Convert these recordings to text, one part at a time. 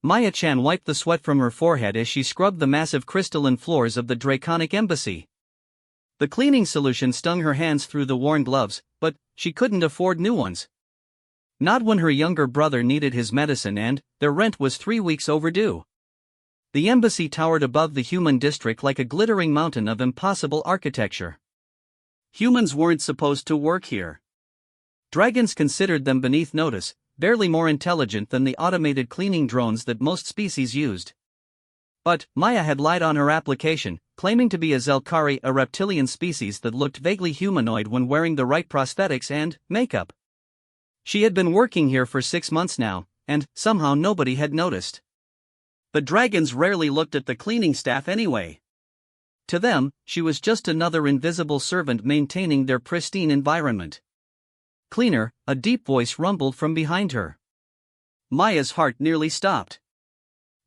Maya-chan wiped the sweat from her forehead as she scrubbed the massive crystalline floors of the Draconic embassy. The cleaning solution stung her hands through the worn gloves, but she couldn't afford new ones. Not when her younger brother needed his medicine and their rent was 3 weeks overdue. The embassy towered above the human district like a glittering mountain of impossible architecture. Humans weren't supposed to work here. Dragons considered them beneath notice, barely more intelligent than the automated cleaning drones that most species used. But Maya had lied on her application, claiming to be a Zelkari, a reptilian species that looked vaguely humanoid when wearing the right prosthetics and makeup. She had been working here for 6 months now, and somehow nobody had noticed. The dragons rarely looked at the cleaning staff anyway. To them, she was just another invisible servant maintaining their pristine environment. "Cleaner," a deep voice rumbled from behind her. Maya's heart nearly stopped.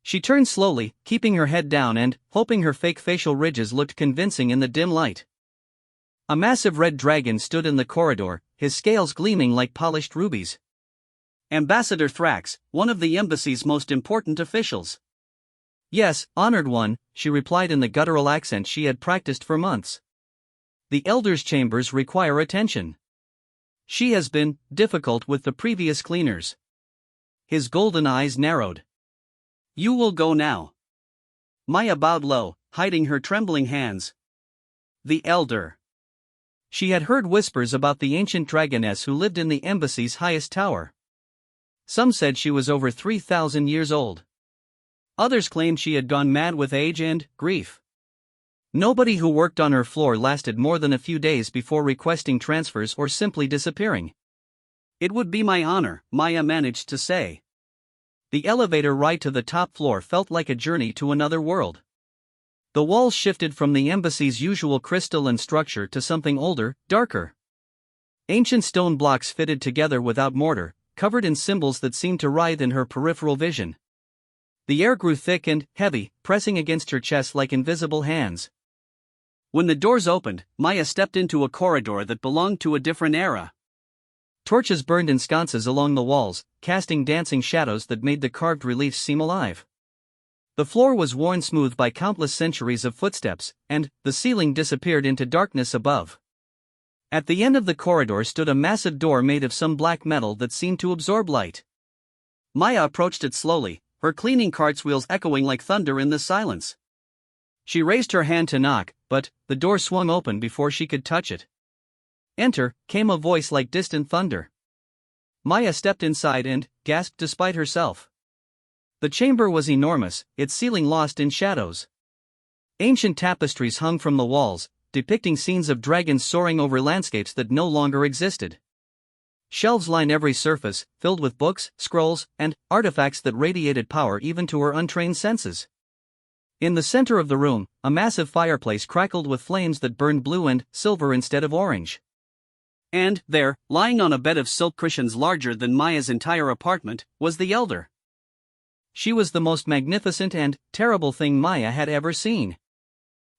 She turned slowly, keeping her head down and hoping her fake facial ridges looked convincing in the dim light. A massive red dragon stood in the corridor, his scales gleaming like polished rubies. Ambassador Thrax, one of the embassy's most important officials. "Yes, honored one," she replied in the guttural accent she had practiced for months. "The elders' chambers require attention. She has been difficult with the previous cleaners." His golden eyes narrowed. "You will go now." Maya bowed low, hiding her trembling hands. The elder. She had heard whispers about the ancient dragoness who lived in the embassy's highest tower. Some said she was over 3,000 years old. Others claimed she had gone mad with age and grief. Nobody who worked on her floor lasted more than a few days before requesting transfers or simply disappearing. "It would be my honor," Maya managed to say. The elevator ride to the top floor felt like a journey to another world. The walls shifted from the embassy's usual crystalline structure to something older, darker. Ancient stone blocks fitted together without mortar, covered in symbols that seemed to writhe in her peripheral vision. The air grew thick and heavy, pressing against her chest like invisible hands. When the doors opened, Maya stepped into a corridor that belonged to a different era. Torches burned in sconces along the walls, casting dancing shadows that made the carved reliefs seem alive. The floor was worn smooth by countless centuries of footsteps, and the ceiling disappeared into darkness above. At the end of the corridor stood a massive door made of some black metal that seemed to absorb light. Maya approached it slowly, her cleaning cart's wheels echoing like thunder in the silence. She raised her hand to knock, but the door swung open before she could touch it. "Enter," came a voice like distant thunder. Maya stepped inside and gasped despite herself. The chamber was enormous, its ceiling lost in shadows. Ancient tapestries hung from the walls, depicting scenes of dragons soaring over landscapes that no longer existed. Shelves lined every surface, filled with books, scrolls, and artifacts that radiated power even to her untrained senses. In the center of the room, a massive fireplace crackled with flames that burned blue and silver instead of orange. And there, lying on a bed of silk cushions larger than Maya's entire apartment, was the elder. She was the most magnificent and terrible thing Maya had ever seen.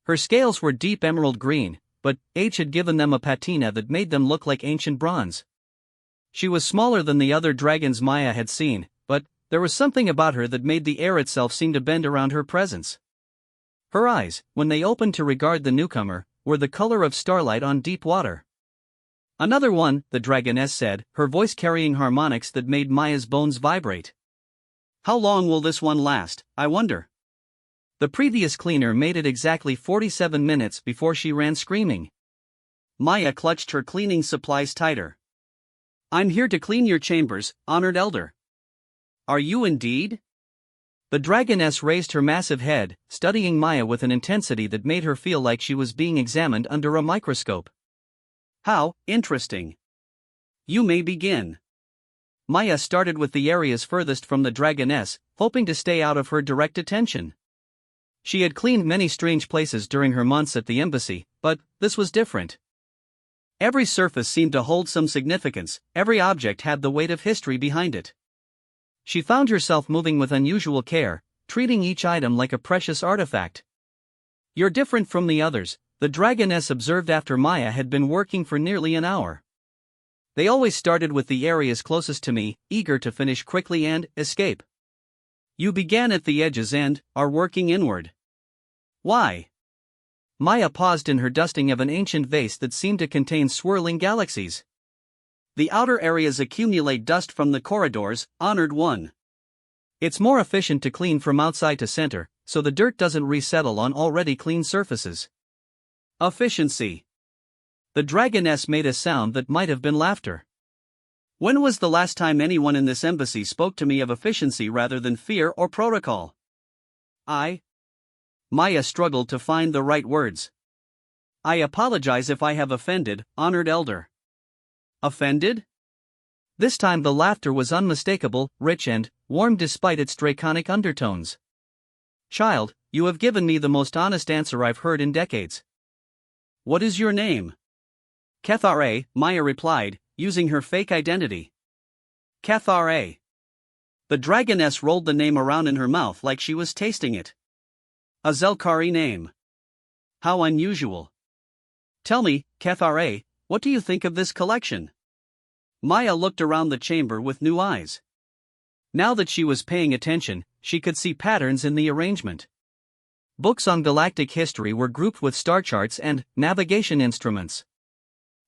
Her scales were deep emerald green, but age had given them a patina that made them look like ancient bronze. She was smaller than the other dragons Maya had seen, but there was something about her that made the air itself seem to bend around her presence. Her eyes, when they opened to regard the newcomer, were the color of starlight on deep water. "Another one," the dragoness said, her voice carrying harmonics that made Maya's bones vibrate. "How long will this one last, I wonder?" The previous cleaner made it exactly 47 minutes before she ran screaming. Maya clutched her cleaning supplies tighter. "I'm here to clean your chambers, honored elder." "Are you indeed?" The dragoness raised her massive head, studying Maya with an intensity that made her feel like she was being examined under a microscope. "How interesting. You may begin." Maya started with the areas furthest from the dragoness, hoping to stay out of her direct attention. She had cleaned many strange places during her months at the embassy, but this was different. Every surface seemed to hold some significance, every object had the weight of history behind it. She found herself moving with unusual care, treating each item like a precious artifact. "You're different from the others," the dragoness observed after Maya had been working for nearly an hour. "They always started with the areas closest to me, eager to finish quickly and escape. You began at the edges and are working inward. Why? Maya paused in her dusting of an ancient vase that seemed to contain swirling galaxies. The outer areas accumulate dust from the corridors, Honored One. It's more efficient to clean from outside to center, so the dirt doesn't resettle on already clean surfaces. Efficiency. The Dragoness made a sound that might have been laughter. When was the last time anyone in this embassy spoke to me of efficiency rather than fear or protocol? Maya struggled to find the right words. I apologize if I have offended, Honored Elder. Offended? This time the laughter was unmistakable, rich and warm despite its draconic undertones. Child, you have given me the most honest answer I've heard in decades. What is your name? Kethra, Maya replied, using her fake identity. Kethra. The Dragoness rolled the name around in her mouth like she was tasting it. A Zelkari name. How unusual. Tell me, Kethra, what do you think of this collection? Maya looked around the chamber with new eyes. Now that she was paying attention, she could see patterns in the arrangement. Books on galactic history were grouped with star charts and navigation instruments.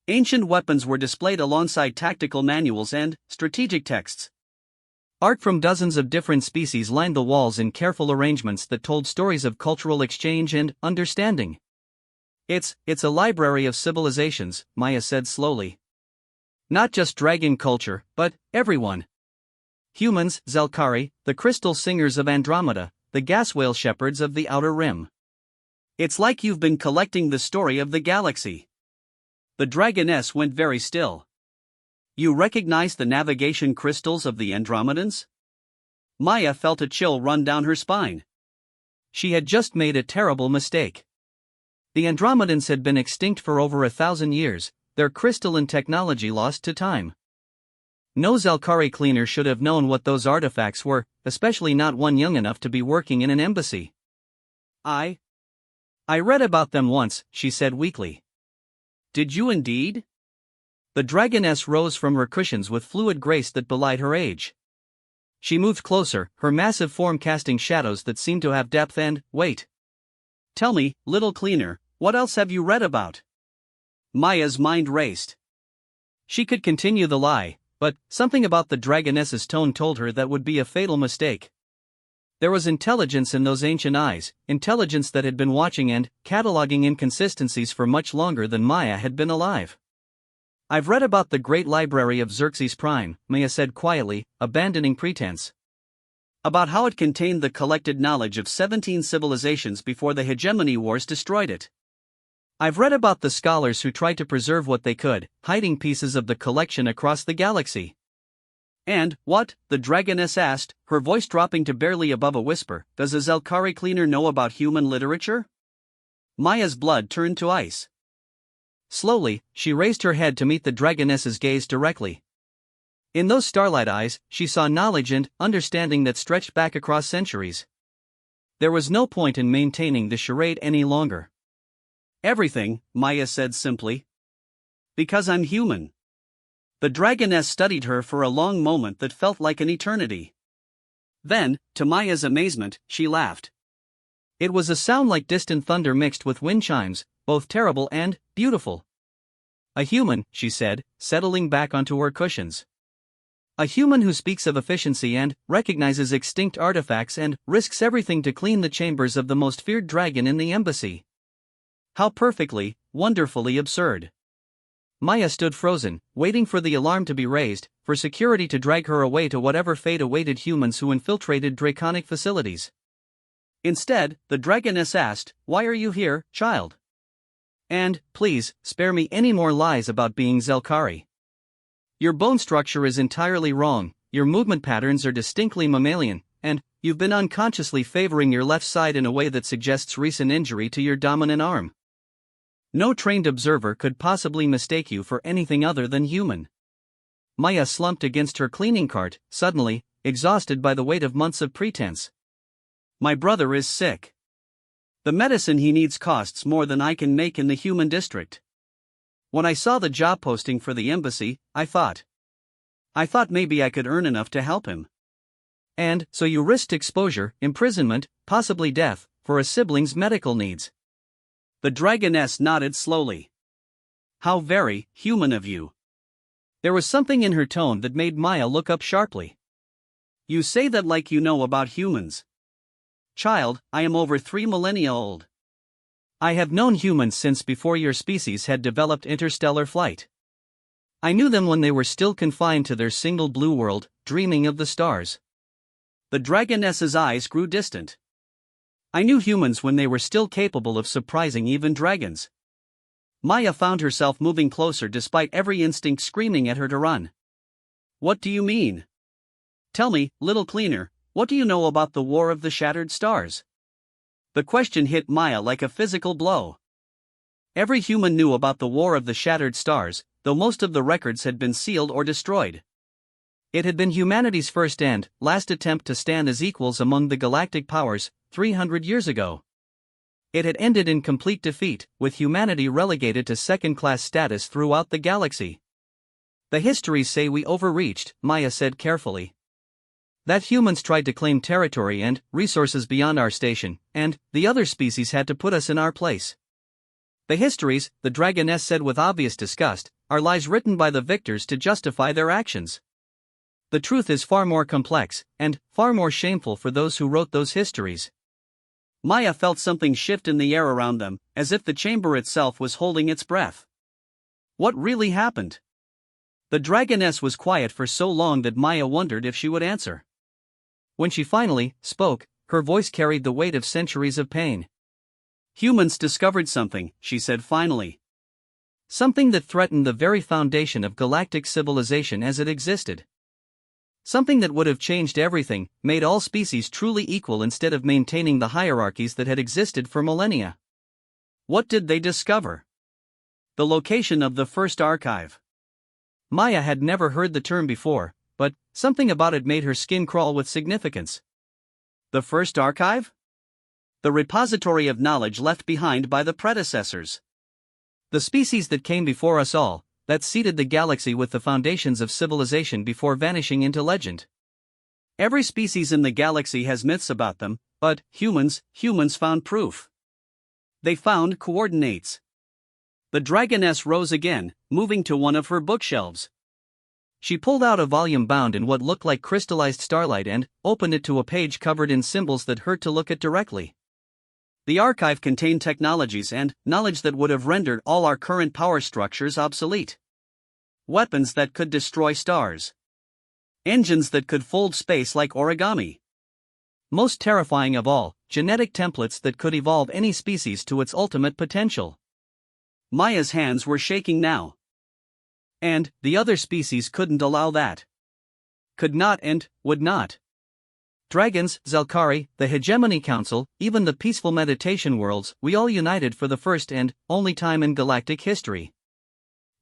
Ancient weapons were displayed alongside tactical manuals and strategic texts. Art from dozens of different species lined the walls in careful arrangements that told stories of cultural exchange and understanding. It's a library of civilizations, Maya said slowly. Not just dragon culture, but everyone. Humans, Zelkari, the crystal singers of Andromeda, the gas whale shepherds of the Outer Rim. It's like you've been collecting the story of the galaxy. The Dragoness went very still. You recognize the navigation crystals of the Andromedans? Maya felt a chill run down her spine. She had just made a terrible mistake. The Andromedans had been extinct for over 1,000 years, their crystalline technology lost to time. No Zelkari cleaner should have known what those artifacts were, especially not one young enough to be working in an embassy. I read about them once, she said weakly. Did you indeed? The Dragoness rose from her cushions with fluid grace that belied her age. She moved closer, her massive form casting shadows that seemed to have depth and weight. Tell me, little cleaner, what else have you read about? Maya's mind raced. She could continue the lie, but something about the Dragoness's tone told her that would be a fatal mistake. There was intelligence in those ancient eyes, intelligence that had been watching and cataloging inconsistencies for much longer than Maya had been alive. I've read about the great library of Xerxes Prime, Maya said quietly, abandoning pretense. About how it contained the collected knowledge of 17 civilizations before the hegemony wars destroyed it. I've read about the scholars who tried to preserve what they could, hiding pieces of the collection across the galaxy. And, what? The Dragoness asked, her voice dropping to barely above a whisper, does a Zelkari cleaner know about human literature? Maya's blood turned to ice. Slowly, she raised her head to meet the Dragoness's gaze directly. In those starlight eyes, she saw knowledge and understanding that stretched back across centuries. There was no point in maintaining the charade any longer. Everything, Maya said simply. Because I'm human. The Dragoness studied her for a long moment that felt like an eternity. Then, to Maya's amazement, she laughed. It was a sound like distant thunder mixed with wind chimes, both terrible and beautiful. A human, she said, settling back onto her cushions. A human who speaks of efficiency and recognizes extinct artifacts and risks everything to clean the chambers of the most feared dragon in the embassy. How perfectly, wonderfully absurd. Maya stood frozen, waiting for the alarm to be raised, for security to drag her away to whatever fate awaited humans who infiltrated draconic facilities. Instead, the Dragoness asked, "Why are you here, child? And, please, spare me any more lies about being Zelkari. Your bone structure is entirely wrong, your movement patterns are distinctly mammalian, and you've been unconsciously favoring your left side in a way that suggests recent injury to your dominant arm. No trained observer could possibly mistake you for anything other than human." Maya slumped against her cleaning cart, suddenly, exhausted by the weight of months of pretense. My brother is sick. The medicine he needs costs more than I can make in the human district. When I saw the job posting for the embassy, I thought maybe I could earn enough to help him. And so you risked exposure, imprisonment, possibly death, for a sibling's medical needs. The Dragoness nodded slowly. How very human of you. There was something in her tone that made Maya look up sharply. You say that like you know about humans. Child, I am over 3 millennia old. I have known humans since before your species had developed interstellar flight. I knew them when they were still confined to their single blue world, dreaming of the stars. The Dragoness's eyes grew distant. I knew humans when they were still capable of surprising even dragons. Maya found herself moving closer despite every instinct screaming at her to run. What do you mean? Tell me, little cleaner, what do you know about the War of the Shattered Stars? The question hit Maya like a physical blow. Every human knew about the War of the Shattered Stars, though most of the records had been sealed or destroyed. It had been humanity's first and last attempt to stand as equals among the galactic powers, 300 years ago. It had ended in complete defeat, with humanity relegated to second-class status throughout the galaxy. The histories say we overreached, Maya said carefully. That humans tried to claim territory and resources beyond our station, and the other species had to put us in our place. The histories, the Dragoness said with obvious disgust, are lies written by the victors to justify their actions. The truth is far more complex, and far more shameful for those who wrote those histories. Maya felt something shift in the air around them, as if the chamber itself was holding its breath. What really happened? The Dragoness was quiet for so long that Maya wondered if she would answer. When she finally spoke, her voice carried the weight of centuries of pain. Humans discovered something, she said finally. Something that threatened the very foundation of galactic civilization as it existed. Something that would have changed everything, made all species truly equal instead of maintaining the hierarchies that had existed for millennia. What did they discover? The location of the first archive. Maya had never heard the term before, but something about it made her skin crawl with significance. The first archive? The repository of knowledge left behind by the predecessors. The species that came before us all, that seeded the galaxy with the foundations of civilization before vanishing into legend. Every species in the galaxy has myths about them, but humans found proof. They found coordinates. The Dragoness rose again, moving to one of her bookshelves. She pulled out a volume bound in what looked like crystallized starlight and opened it to a page covered in symbols that hurt to look at directly. The archive contained technologies and knowledge that would have rendered all our current power structures obsolete. Weapons that could destroy stars. Engines that could fold space like origami. Most terrifying of all, genetic templates that could evolve any species to its ultimate potential. Maya's hands were shaking now. And the other species couldn't allow that. Could not and would not. Dragons, Zelkari, the Hegemony Council, even the peaceful meditation worlds, we all united for the first and only time in galactic history.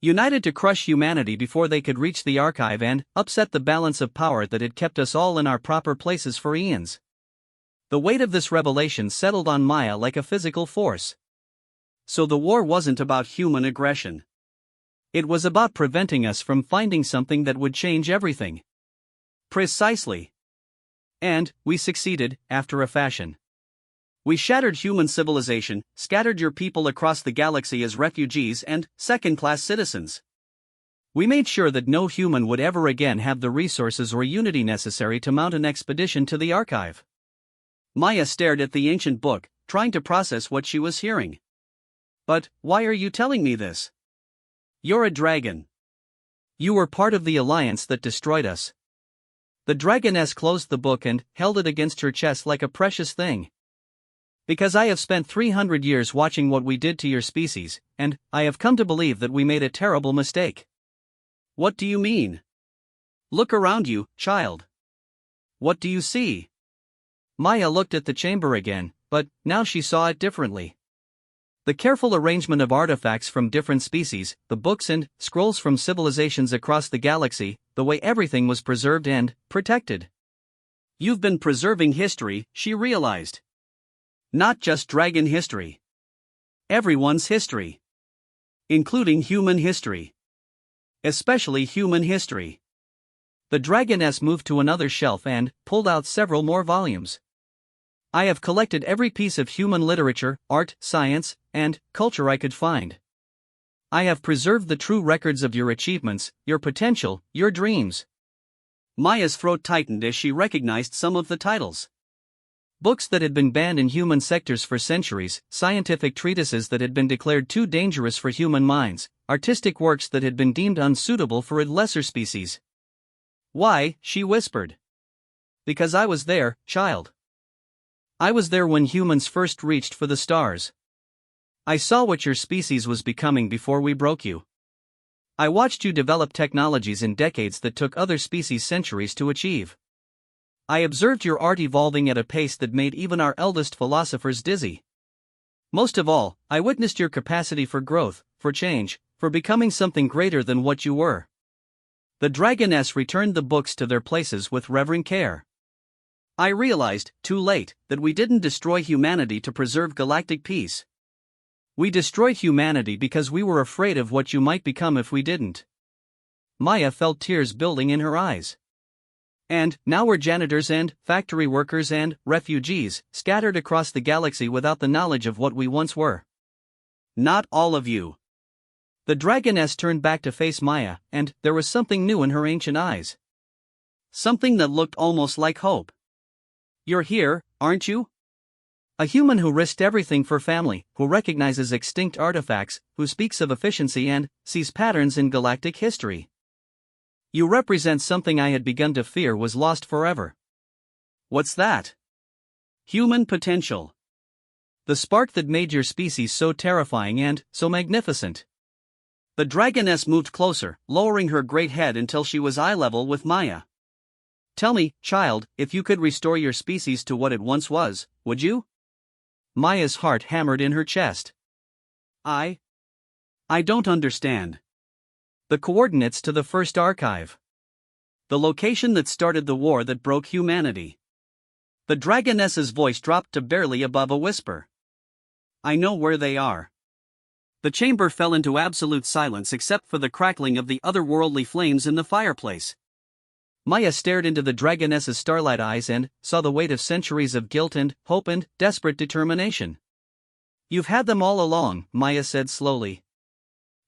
United to crush humanity before they could reach the archive and upset the balance of power that had kept us all in our proper places for eons. The weight of this revelation settled on Maya like a physical force. So the war wasn't about human aggression. It was about preventing us from finding something that would change everything. Precisely. And we succeeded, after a fashion. We shattered human civilization, scattered your people across the galaxy as refugees and second-class citizens. We made sure that no human would ever again have the resources or unity necessary to mount an expedition to the archive. Maya stared at the ancient book, trying to process what she was hearing. But why are you telling me this? You're a dragon. You were part of the alliance that destroyed us. The Dragoness closed the book and held it against her chest like a precious thing. Because I have spent 300 years watching what we did to your species, and I have come to believe that we made a terrible mistake. What do you mean? Look around you, child. What do you see? Maya looked at the chamber again, but now she saw it differently. The careful arrangement of artifacts from different species, the books and scrolls from civilizations across the galaxy, the way everything was preserved and protected. You've been preserving history, she realized. Not just dragon history. Everyone's history. Including human history. Especially human history. The Dragoness moved to another shelf and pulled out several more volumes. I have collected every piece of human literature, art, science, and culture I could find. I have preserved the true records of your achievements, your potential, your dreams. Maya's throat tightened as she recognized some of the titles. Books that had been banned in human sectors for centuries, scientific treatises that had been declared too dangerous for human minds, artistic works that had been deemed unsuitable for a lesser species. Why, she whispered. Because I was there, child. I was there when humans first reached for the stars. I saw what your species was becoming before we broke you. I watched you develop technologies in decades that took other species centuries to achieve. I observed your art evolving at a pace that made even our eldest philosophers dizzy. Most of all, I witnessed your capacity for growth, for change, for becoming something greater than what you were. The Dragoness returned the books to their places with reverent care. I realized, too late, that we didn't destroy humanity to preserve galactic peace. We destroyed humanity because we were afraid of what you might become if we didn't. Maya felt tears building in her eyes. And now we're janitors and factory workers and refugees, scattered across the galaxy without the knowledge of what we once were. Not all of you. The Dragoness turned back to face Maya, and there was something new in her ancient eyes. Something that looked almost like hope. You're here, aren't you? A human who risked everything for family, who recognizes extinct artifacts, who speaks of efficiency and sees patterns in galactic history. You represent something I had begun to fear was lost forever. What's that? Human potential. The spark that made your species so terrifying and so magnificent. The Dragoness moved closer, lowering her great head until she was eye level with Maya. Tell me, child, if you could restore your species to what it once was, would you? Maya's heart hammered in her chest. I don't understand. The coordinates to the first archive. The location that started the war that broke humanity. The Dragoness's voice dropped to barely above a whisper. I know where they are. The chamber fell into absolute silence except for the crackling of the otherworldly flames in the fireplace. Maya stared into the Dragoness's starlight eyes and saw the weight of centuries of guilt and hope and desperate determination. You've had them all along, Maya said slowly.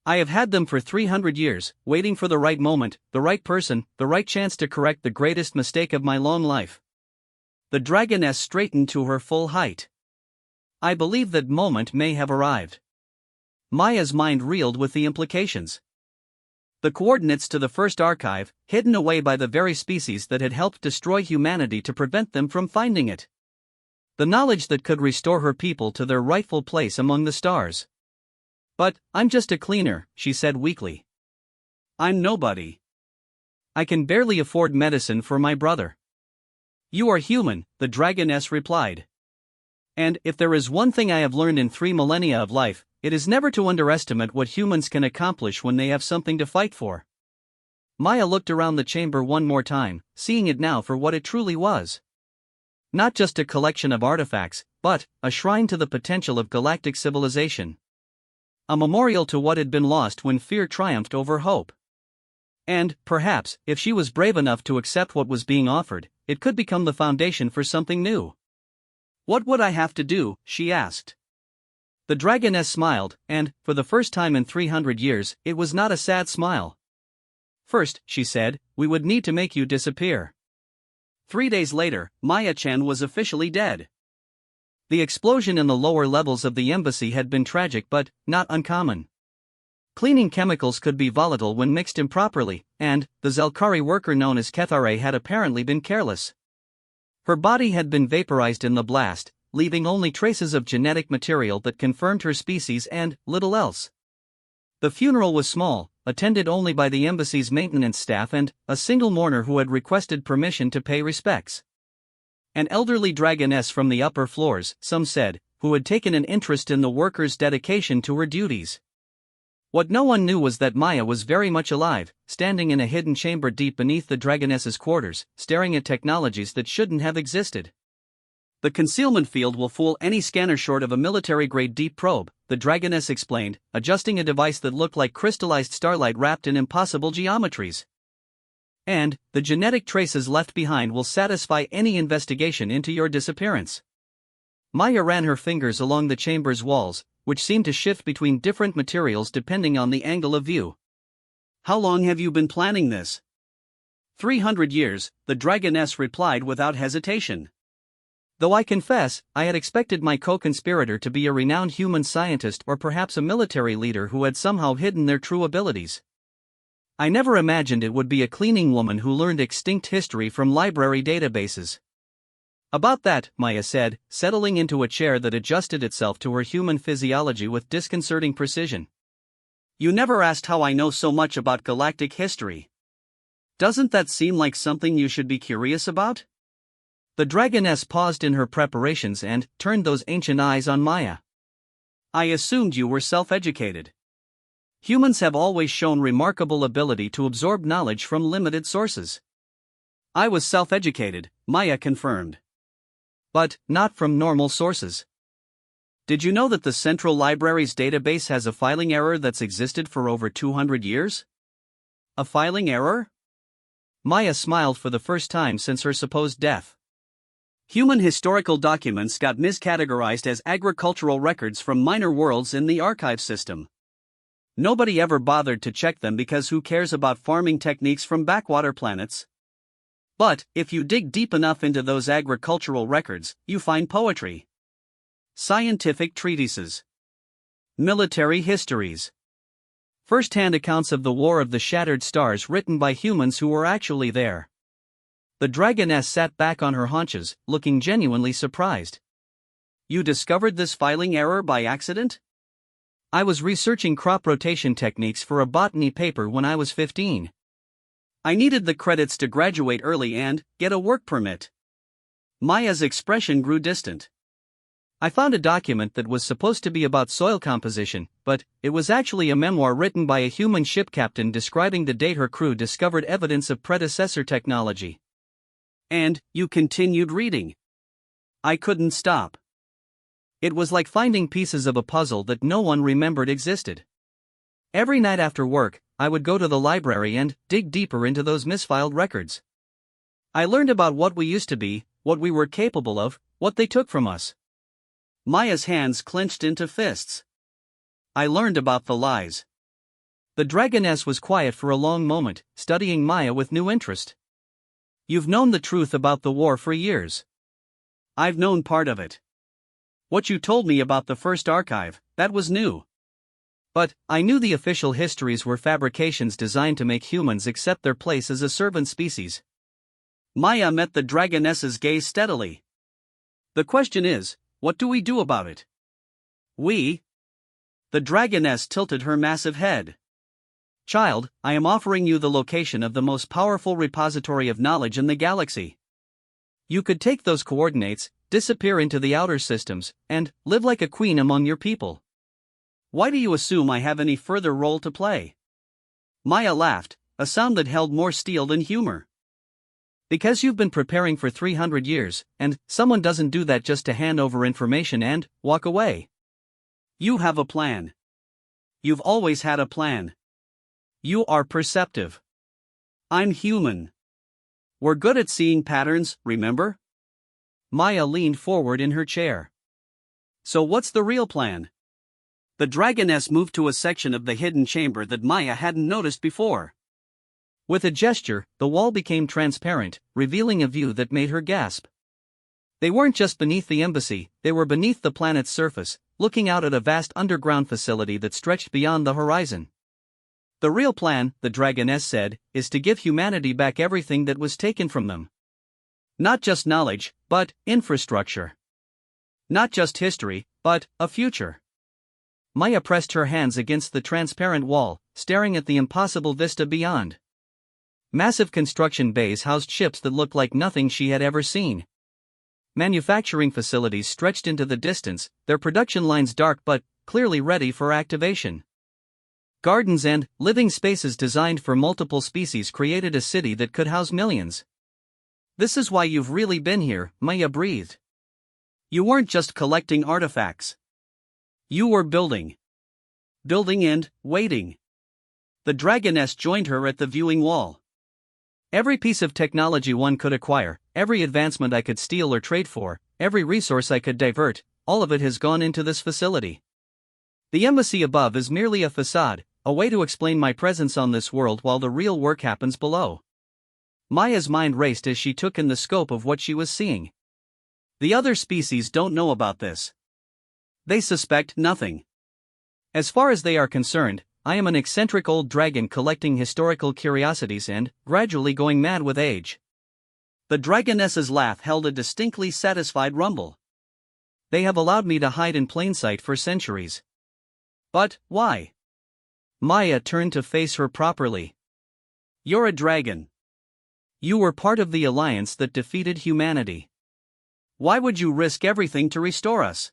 I have had them for 300 years, waiting for the right moment, the right person, the right chance to correct the greatest mistake of my long life. The Dragoness straightened to her full height. I believe that moment may have arrived. Maya's mind reeled with the implications. The coordinates to the first archive, hidden away by the very species that had helped destroy humanity to prevent them from finding it. The knowledge that could restore her people to their rightful place among the stars. But, I'm just a cleaner, she said weakly. I'm nobody. I can barely afford medicine for my brother. You are human, the Dragoness replied. And if there is one thing I have learned in 3 millennia of life, it is never to underestimate what humans can accomplish when they have something to fight for. Maya looked around the chamber one more time, seeing it now for what it truly was. Not just a collection of artifacts, but a shrine to the potential of galactic civilization. A memorial to what had been lost when fear triumphed over hope. And, perhaps, if she was brave enough to accept what was being offered, it could become the foundation for something new. What would I have to do, she asked. The Dragoness smiled, and, for the first time in 300 years, it was not a sad smile. First, she said, we would need to make you disappear. 3 days later, Maya-chan was officially dead. The explosion in the lower levels of the embassy had been tragic but not uncommon. Cleaning chemicals could be volatile when mixed improperly, and the Zelkari worker known as Kethare had apparently been careless. Her body had been vaporized in the blast, leaving only traces of genetic material that confirmed her species and little else. The funeral was small, attended only by the embassy's maintenance staff and a single mourner who had requested permission to pay respects. An elderly Dragoness from the upper floors, some said, who had taken an interest in the workers' dedication to her duties. What no one knew was that Maya was very much alive, standing in a hidden chamber deep beneath the Dragoness's quarters, staring at technologies that shouldn't have existed. The concealment field will fool any scanner short of a military-grade deep probe, the Dragoness explained, adjusting a device that looked like crystallized starlight wrapped in impossible geometries. And the genetic traces left behind will satisfy any investigation into your disappearance. Maya ran her fingers along the chamber's walls, which seemed to shift between different materials depending on the angle of view. How long have you been planning this? 300 years, the Dragoness replied without hesitation. Though I confess, I had expected my co-conspirator to be a renowned human scientist or perhaps a military leader who had somehow hidden their true abilities. I never imagined it would be a cleaning woman who learned extinct history from library databases. About that, Maya said, settling into a chair that adjusted itself to her human physiology with disconcerting precision. You never asked how I know so much about galactic history. Doesn't that seem like something you should be curious about? The Dragoness paused in her preparations and turned those ancient eyes on Maya. I assumed you were self-educated. Humans have always shown remarkable ability to absorb knowledge from limited sources. I was self-educated, Maya confirmed. But not from normal sources. Did you know that the Central Library's database has a filing error that's existed for over 200 years? A filing error? Maya smiled for the first time since her supposed death. Human historical documents got miscategorized as agricultural records from minor worlds in the archive system. Nobody ever bothered to check them because who cares about farming techniques from backwater planets? But, if you dig deep enough into those agricultural records, you find poetry, scientific treatises, military histories, first-hand accounts of the War of the Shattered Stars written by humans who were actually there. The Dragoness sat back on her haunches, looking genuinely surprised. You discovered this filing error by accident? I was researching crop rotation techniques for a botany paper when I was 15. I needed the credits to graduate early and get a work permit. Maya's expression grew distant. I found a document that was supposed to be about soil composition, but it was actually a memoir written by a human ship captain describing the date her crew discovered evidence of predecessor technology. And you continued reading. I couldn't stop. It was like finding pieces of a puzzle that no one remembered existed. Every night after work, I would go to the library and dig deeper into those misfiled records. I learned about what we used to be, what we were capable of, what they took from us. Maya's hands clenched into fists. I learned about the lies. The Dragoness was quiet for a long moment, studying Maya with new interest. You've known the truth about the war for years. I've known part of it. What you told me about the first archive, that was new. But I knew the official histories were fabrications designed to make humans accept their place as a servant species. Maya met the Dragoness's gaze steadily. The question is, what do we do about it? We? The Dragoness tilted her massive head. Child, I am offering you the location of the most powerful repository of knowledge in the galaxy. You could take those coordinates, disappear into the outer systems, and live like a queen among your people. Why do you assume I have any further role to play? Maya laughed, a sound that held more steel than humor. Because you've been preparing for 300 years, and someone doesn't do that just to hand over information and walk away. You have a plan. You've always had a plan. You are perceptive. I'm human. We're good at seeing patterns, remember? Maya leaned forward in her chair. So what's the real plan? The Dragoness moved to a section of the hidden chamber that Maya hadn't noticed before. With a gesture, the wall became transparent, revealing a view that made her gasp. They weren't just beneath the embassy, they were beneath the planet's surface, looking out at a vast underground facility that stretched beyond the horizon. The real plan, the Dragoness said, is to give humanity back everything that was taken from them. Not just knowledge, but infrastructure. Not just history, but a future. Maya pressed her hands against the transparent wall, staring at the impossible vista beyond. Massive construction bays housed ships that looked like nothing she had ever seen. Manufacturing facilities stretched into the distance, their production lines dark but clearly ready for activation. Gardens and living spaces designed for multiple species created a city that could house millions. This is why you've really been here, Maya breathed. You weren't just collecting artifacts. You were building. Building and waiting. The Dragoness joined her at the viewing wall. Every piece of technology one could acquire, every advancement I could steal or trade for, every resource I could divert, all of it has gone into this facility. The embassy above is merely a facade, a way to explain my presence on this world while the real work happens below. Maya's mind raced as she took in the scope of what she was seeing. The other species don't know about this. They suspect nothing. As far as they are concerned, I am an eccentric old dragon collecting historical curiosities and gradually going mad with age. The Dragoness's laugh held a distinctly satisfied rumble. They have allowed me to hide in plain sight for centuries. But why? Maya turned to face her properly. You're a dragon. You were part of the alliance that defeated humanity. Why would you risk everything to restore us?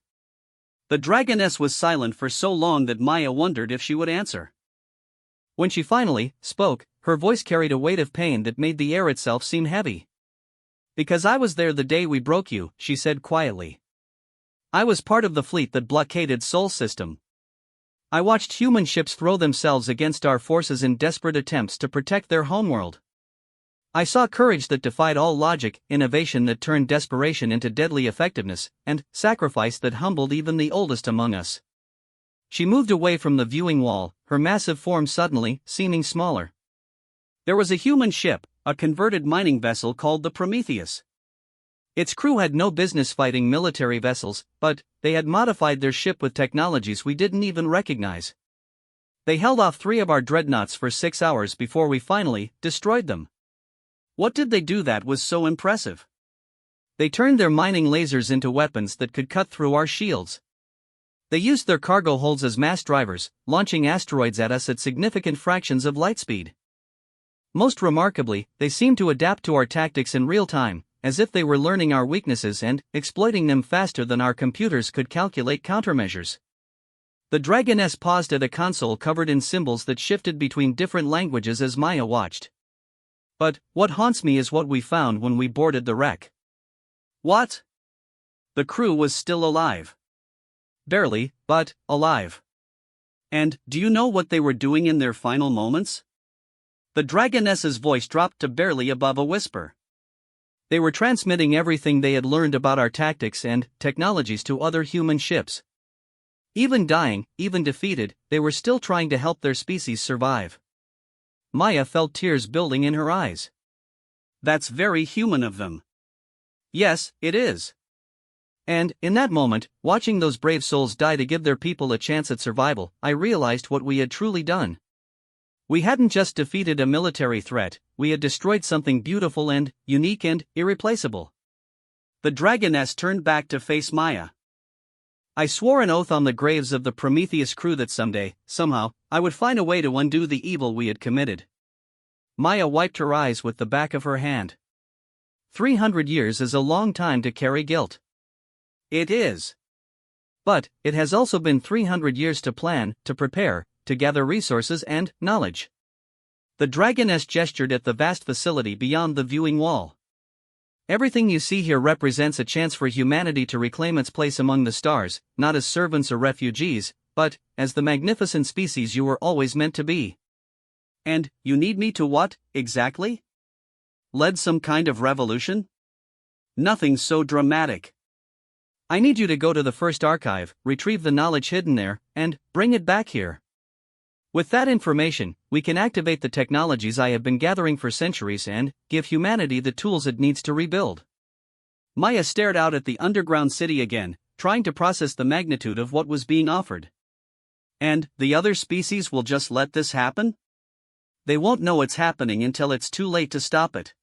The Dragoness was silent for so long that Maya wondered if she would answer. When she finally spoke, her voice carried a weight of pain that made the air itself seem heavy. Because I was there the day we broke you, she said quietly. I was part of the fleet that blockaded Sol System. I watched human ships throw themselves against our forces in desperate attempts to protect their homeworld. I saw courage that defied all logic, innovation that turned desperation into deadly effectiveness, and sacrifice that humbled even the oldest among us. She moved away from the viewing wall, her massive form suddenly seeming smaller. There was a human ship, a converted mining vessel called the Prometheus. Its crew had no business fighting military vessels, but they had modified their ship with technologies we didn't even recognize. They held off 3 of our dreadnoughts for 6 hours before we finally destroyed them. What did they do that was so impressive? They turned their mining lasers into weapons that could cut through our shields. They used their cargo holds as mass drivers, launching asteroids at us at significant fractions of light speed. Most remarkably, they seemed to adapt to our tactics in real time, as if they were learning our weaknesses and exploiting them faster than our computers could calculate countermeasures. The Dragoness paused at a console covered in symbols that shifted between different languages as Maya watched. But what haunts me is what we found when we boarded the wreck. What? The crew was still alive. Barely, but alive. And do you know what they were doing in their final moments? The Dragoness's voice dropped to barely above a whisper. They were transmitting everything they had learned about our tactics and technologies to other human ships. Even dying, even defeated, they were still trying to help their species survive. Maya felt tears building in her eyes. That's very human of them. Yes, it is. And, in that moment, watching those brave souls die to give their people a chance at survival, I realized what we had truly done. We hadn't just defeated a military threat, we had destroyed something beautiful and unique and irreplaceable. The Dragoness turned back to face Maya. I swore an oath on the graves of the Prometheus crew that someday, somehow, I would find a way to undo the evil we had committed. Maya wiped her eyes with the back of her hand. 300 years is a long time to carry guilt. It is. But it has also been 300 years to plan, to prepare, to gather resources and knowledge. The Dragoness gestured at the vast facility beyond the viewing wall. Everything you see here represents a chance for humanity to reclaim its place among the stars, not as servants or refugees, but as the magnificent species you were always meant to be. And you need me to what, exactly? Lead some kind of revolution? Nothing so dramatic. I need you to go to the first archive, retrieve the knowledge hidden there, and bring it back here. With that information, we can activate the technologies I have been gathering for centuries and give humanity the tools it needs to rebuild. Maya stared out at the underground city again, trying to process the magnitude of what was being offered. And the other species will just let this happen? They won't know it's happening until it's too late to stop it.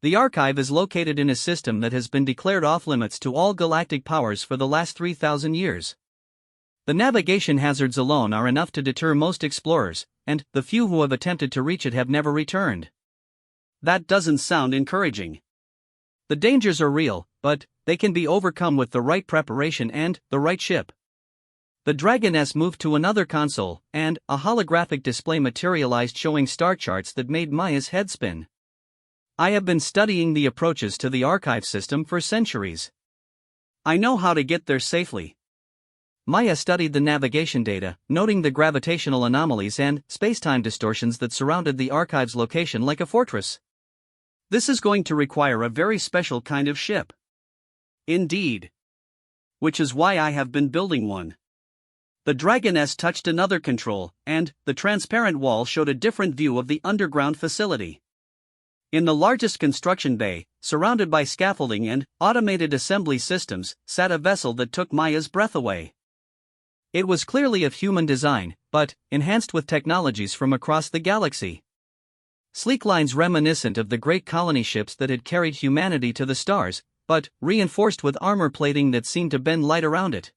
The archive is located in a system that has been declared off-limits to all galactic powers for the last 3,000 years. The navigation hazards alone are enough to deter most explorers, and the few who have attempted to reach it have never returned. That doesn't sound encouraging. The dangers are real, but they can be overcome with the right preparation and the right ship. The Dragoness moved to another console, and a holographic display materialized showing star charts that made Maya's head spin. I have been studying the approaches to the archive system for centuries. I know how to get there safely. Maya studied the navigation data, noting the gravitational anomalies and space-time distortions that surrounded the archive's location like a fortress. This is going to require a very special kind of ship. Indeed. Which is why I have been building one. The Dragoness touched another control, and the transparent wall showed a different view of the underground facility. In the largest construction bay, surrounded by scaffolding and automated assembly systems, sat a vessel that took Maya's breath away. It was clearly of human design, but enhanced with technologies from across the galaxy. Sleek lines reminiscent of the great colony ships that had carried humanity to the stars, but reinforced with armor plating that seemed to bend light around it.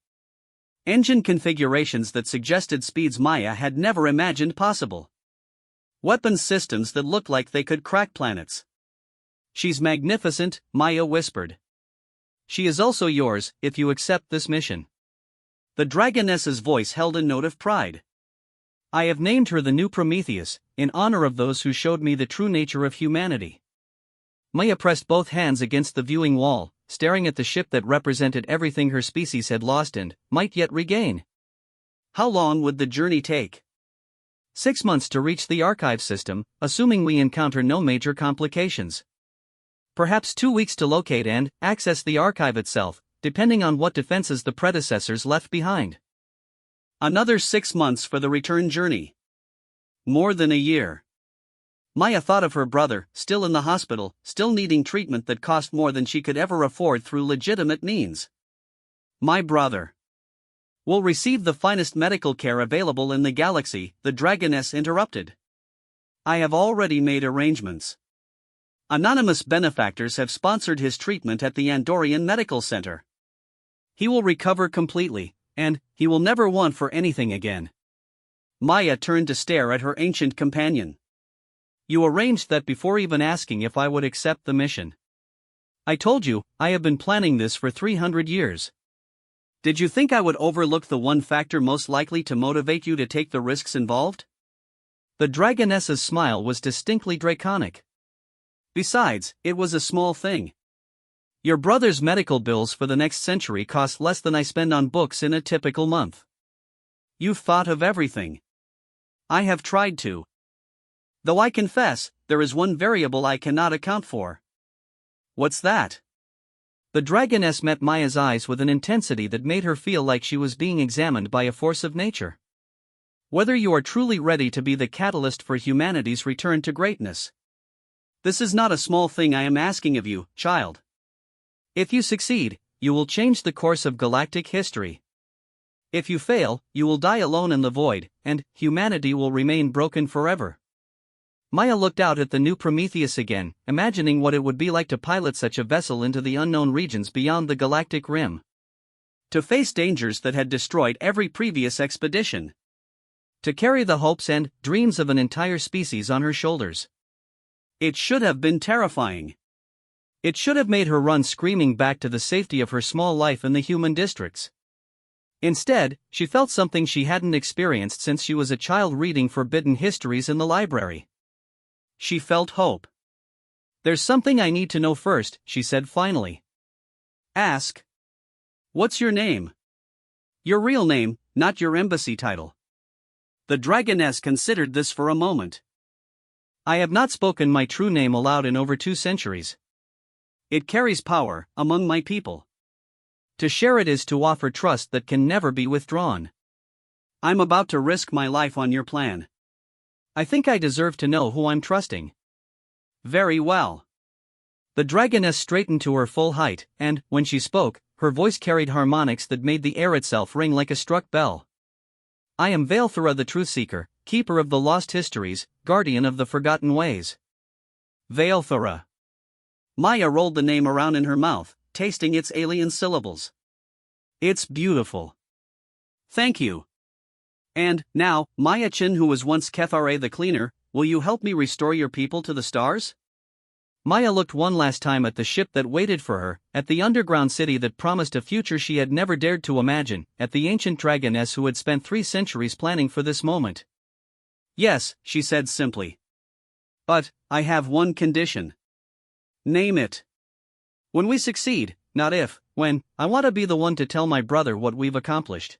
Engine configurations that suggested speeds Maya had never imagined possible. Weapons systems that looked like they could crack planets. She's magnificent, Maya whispered. She is also yours, if you accept this mission. The Dragoness's voice held a note of pride. I have named her the new Prometheus, in honor of those who showed me the true nature of humanity. Maya pressed both hands against the viewing wall, staring at the ship that represented everything her species had lost and might yet regain. How long would the journey take? 6 months to reach the archive system, assuming we encounter no major complications. Perhaps 2 weeks to locate and access the archive itself, depending on what defenses the predecessors left behind. Another 6 months for the return journey. More than a year. Maya thought of her brother, still in the hospital, still needing treatment that cost more than she could ever afford through legitimate means. My brother will receive the finest medical care available in the galaxy, the Dragoness interrupted. I have already made arrangements. Anonymous benefactors have sponsored his treatment at the Andorian Medical Center. He will recover completely, and he will never want for anything again. Maya turned to stare at her ancient companion. You arranged that before even asking if I would accept the mission. I told you, I have been planning this for 300 years. Did you think I would overlook the one factor most likely to motivate you to take the risks involved? The Dragoness's smile was distinctly draconic. Besides, it was a small thing. Your brother's medical bills for the next century cost less than I spend on books in a typical month. You've thought of everything. I have tried to. Though I confess, there is one variable I cannot account for. What's that? The Dragoness met Maya's eyes with an intensity that made her feel like she was being examined by a force of nature. Whether you are truly ready to be the catalyst for humanity's return to greatness. This is not a small thing I am asking of you, child. If you succeed, you will change the course of galactic history. If you fail, you will die alone in the void, and humanity will remain broken forever. Maya looked out at the new Prometheus again, imagining what it would be like to pilot such a vessel into the unknown regions beyond the galactic rim. To face dangers that had destroyed every previous expedition. To carry the hopes and dreams of an entire species on her shoulders. It should have been terrifying. It should have made her run screaming back to the safety of her small life in the human districts. Instead, she felt something she hadn't experienced since she was a child reading forbidden histories in the library. She felt hope. There's something I need to know first, she said finally. Ask. What's your name? Your real name, not your embassy title. The Dragoness considered this for a moment. I have not spoken my true name aloud in over 2 centuries. It carries power, among my people. To share it is to offer trust that can never be withdrawn. I'm about to risk my life on your plan. I think I deserve to know who I'm trusting. Very well. The Dragoness straightened to her full height, and, when she spoke, her voice carried harmonics that made the air itself ring like a struck bell. I am Vaelthera the Truthseeker, keeper of the lost histories, guardian of the forgotten ways. Vaelthera. Maya rolled the name around in her mouth, tasting its alien syllables. It's beautiful. Thank you. And, now, Maya Chin, who was once Kethare the Cleaner, will you help me restore your people to the stars? Maya looked one last time at the ship that waited for her, at the underground city that promised a future she had never dared to imagine, at the ancient Dragoness who had spent 3 centuries planning for this moment. Yes, she said simply. But, I have one condition. Name it. When we succeed, not if, when, I want to be the one to tell my brother what we've accomplished.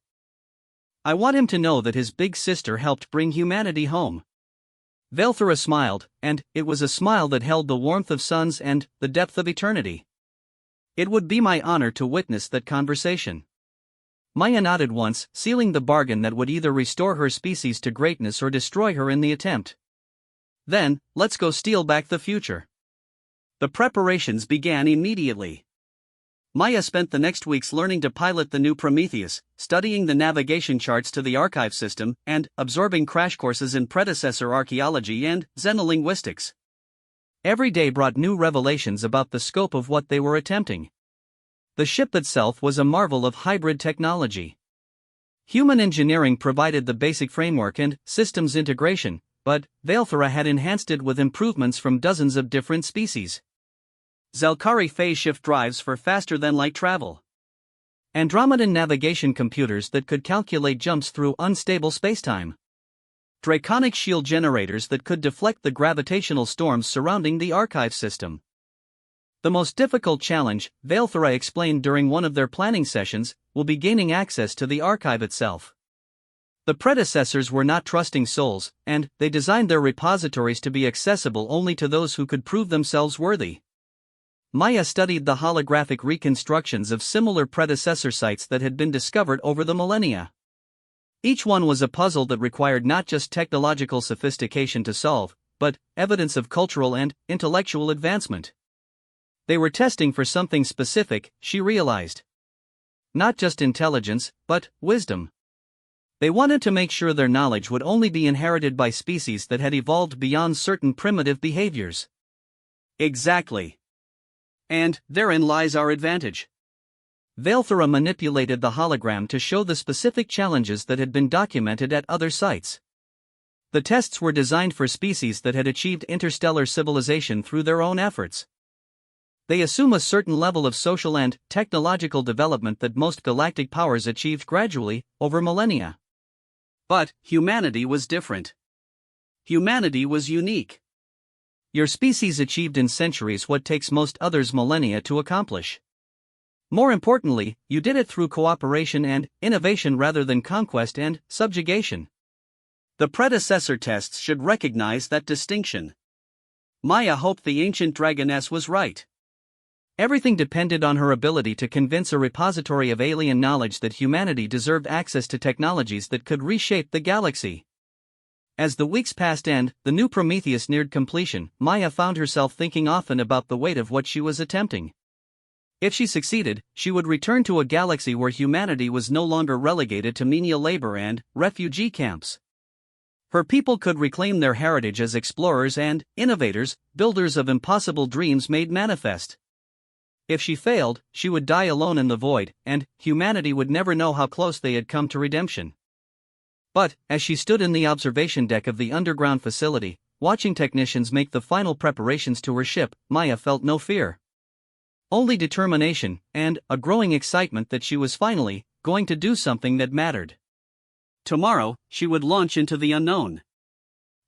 I want him to know that his big sister helped bring humanity home. Velthora smiled, and it was a smile that held the warmth of suns and the depth of eternity. It would be my honor to witness that conversation. Maya nodded once, sealing the bargain that would either restore her species to greatness or destroy her in the attempt. Then, let's go steal back the future. The preparations began immediately. Maya spent the next weeks learning to pilot the new Prometheus, studying the navigation charts to the archive system, and absorbing crash courses in predecessor archaeology and xenolinguistics. Every day brought new revelations about the scope of what they were attempting. The ship itself was a marvel of hybrid technology. Human engineering provided the basic framework and systems integration, but Velthora had enhanced it with improvements from dozens of different species. Zelkari phase shift drives for faster-than-light travel. Andromedan navigation computers that could calculate jumps through unstable spacetime. Draconic shield generators that could deflect the gravitational storms surrounding the archive system. The most difficult challenge, Velthora explained during one of their planning sessions, will be gaining access to the archive itself. The predecessors were not trusting souls, and they designed their repositories to be accessible only to those who could prove themselves worthy. Maya studied the holographic reconstructions of similar predecessor sites that had been discovered over the millennia. Each one was a puzzle that required not just technological sophistication to solve, but evidence of cultural and intellectual advancement. They were testing for something specific, she realized. Not just intelligence, but wisdom. They wanted to make sure their knowledge would only be inherited by species that had evolved beyond certain primitive behaviors. Exactly. And therein lies our advantage. Velthora manipulated the hologram to show the specific challenges that had been documented at other sites. The tests were designed for species that had achieved interstellar civilization through their own efforts. They assume a certain level of social and technological development that most galactic powers achieved gradually, over millennia. But humanity was different. Humanity was unique. Your species achieved in centuries what takes most others millennia to accomplish. More importantly, you did it through cooperation and innovation rather than conquest and subjugation. The predecessor tests should recognize that distinction. Maya hoped the ancient Dragoness was right. Everything depended on her ability to convince a repository of alien knowledge that humanity deserved access to technologies that could reshape the galaxy. As the weeks passed and the new Prometheus neared completion, Maya found herself thinking often about the weight of what she was attempting. If she succeeded, she would return to a galaxy where humanity was no longer relegated to menial labor and refugee camps. Her people could reclaim their heritage as explorers and innovators, builders of impossible dreams made manifest. If she failed, she would die alone in the void, and humanity would never know how close they had come to redemption. But, as she stood in the observation deck of the underground facility, watching technicians make the final preparations to her ship, Maya felt no fear. Only determination, and a growing excitement that she was finally going to do something that mattered. Tomorrow, she would launch into the unknown.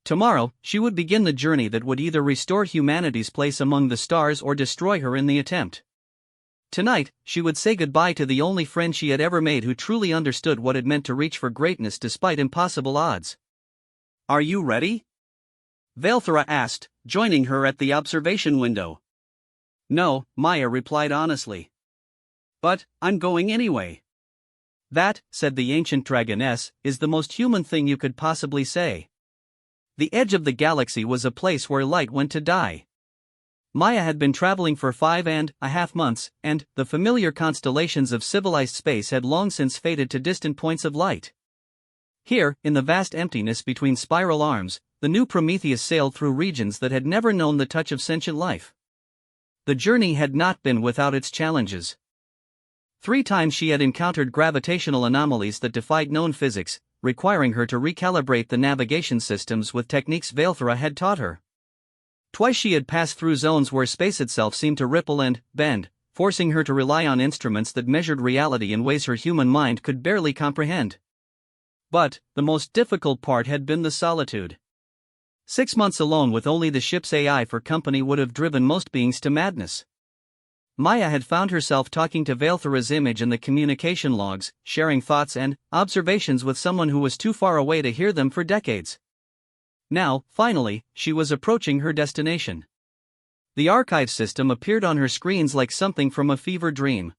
Tomorrow, she would begin the journey that would either restore humanity's place among the stars or destroy her in the attempt. Tonight, she would say goodbye to the only friend she had ever made who truly understood what it meant to reach for greatness despite impossible odds. "Are you ready?" Velthora asked, joining her at the observation window. "No," Maya replied honestly. "But I'm going anyway." "That," said the ancient Dragoness, "is the most human thing you could possibly say." The edge of the galaxy was a place where light went to die. Maya had been traveling for 5.5 months, and the familiar constellations of civilized space had long since faded to distant points of light. Here, in the vast emptiness between spiral arms, the new Prometheus sailed through regions that had never known the touch of sentient life. The journey had not been without its challenges. 3 times she had encountered gravitational anomalies that defied known physics, requiring her to recalibrate the navigation systems with techniques Velthora had taught her. Twice she had passed through zones where space itself seemed to ripple and bend, forcing her to rely on instruments that measured reality in ways her human mind could barely comprehend. But the most difficult part had been the solitude. 6 months alone with only the ship's AI for company would have driven most beings to madness. Maya had found herself talking to Velthora's image in the communication logs, sharing thoughts and observations with someone who was too far away to hear them for decades. Now, finally, she was approaching her destination. The archive system appeared on her screens like something from a fever dream.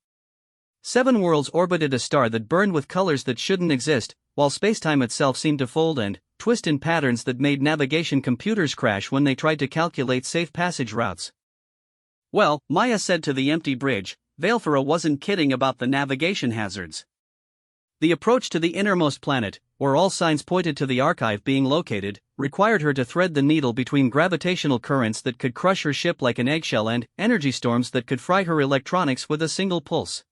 7 worlds orbited a star that burned with colors that shouldn't exist, while spacetime itself seemed to fold and twist in patterns that made navigation computers crash when they tried to calculate safe passage routes. Well, Maya said to the empty bridge, Valfera wasn't kidding about the navigation hazards. The approach to the innermost planet, where all signs pointed to the archive being located, required her to thread the needle between gravitational currents that could crush her ship like an eggshell and energy storms that could fry her electronics with a single pulse.